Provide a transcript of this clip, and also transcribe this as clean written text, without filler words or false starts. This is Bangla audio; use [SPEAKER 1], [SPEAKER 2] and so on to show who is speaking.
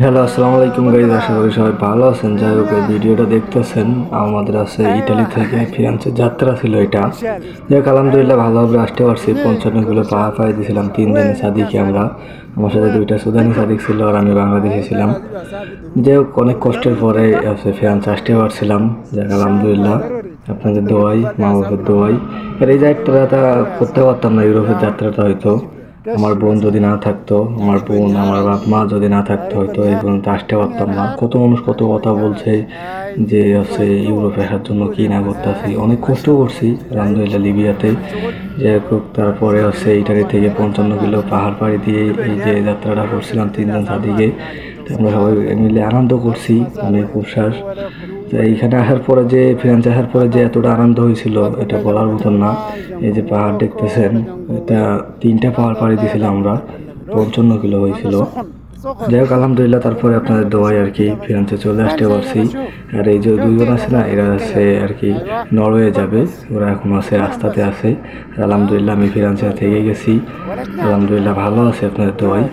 [SPEAKER 1] হ্যালো, আসসালামু আলাইকুম গাইজ। আশা করি সবাই ভালো আছেন। যাই হোক, এই ভিডিওটা দেখতেছেন আমাদের আছে ইটালি থেকে ফিয়ান্সের যাত্রা ছিল এটা। যাই হোক, আলহামদুলিল্লাহ ভালোভাবে আসতে পারছি। 55 কিলো পাহাড় পাড়ি দিয়েছিলাম 3 দিনে সাদিকে আমরা। আমার সাথে 2টা সুদানি সাদিক ছিল আর আমি বাংলাদেশি ছিলাম। যাই হোক, অনেক কষ্টের পরে আছে ফিয়ান্স আসতে পারছিলাম। যাক আলহামদুলিল্লাহ, আপনাদের দোয়াই, মা বাবার দোয়াই। আর এই যাত্রাটা করতে পারতাম না, ইউরোপের যাত্রাটা হয়তো আমার বোন যদি না থাকতো, আমার বোন আমার বাপ মা যদি না থাকতো হয়তো এই পর্যন্ত আসতে পারতাম না। কত মানুষ কত কথা বলছে যে আছে ইউরোপে আসার জন্য কি না করতেছি, অনেক কষ্ট করছি আলহামদুলিল্লাহ লিবিয়াতে। যে হোক, তারপরে আছে ইটালি থেকে 55 কিলো পাহাড় পাড়ি দিয়ে এই যে যাত্রাটা করছিলাম 3 জন সাদিকে। আমরা সবাই মিলে আনন্দ করছি, অনেক উচ্ছ্বাস। তো এইখানে আসার পরে যে ফ্রান্সে আসার পরে যে এতটা আনন্দ হয়েছিল এটা বলার মতন না। এই যে পাহাড় দেখতেছেন, এটা 3টা পাহাড় পাড়ি দিয়েছিলাম আমরা, 55 কিলো হয়েছিল। যাই হোক আলহামদুলিল্লাহ, তারপরে আপনাদের দোয়াই আর কি ফ্রান্সে চলে আসতে পারছি। আর এই যে 2 জন আছে না, এরা আছে আর কি নরওয়ে যাবে, ওরা এখন আছে রাস্তাতে আছে। আলহামদুলিল্লাহ আমি ফ্রান্সে থেকে গেছি, আলহামদুলিল্লাহ ভালো আছে আপনাদের দোয়াই।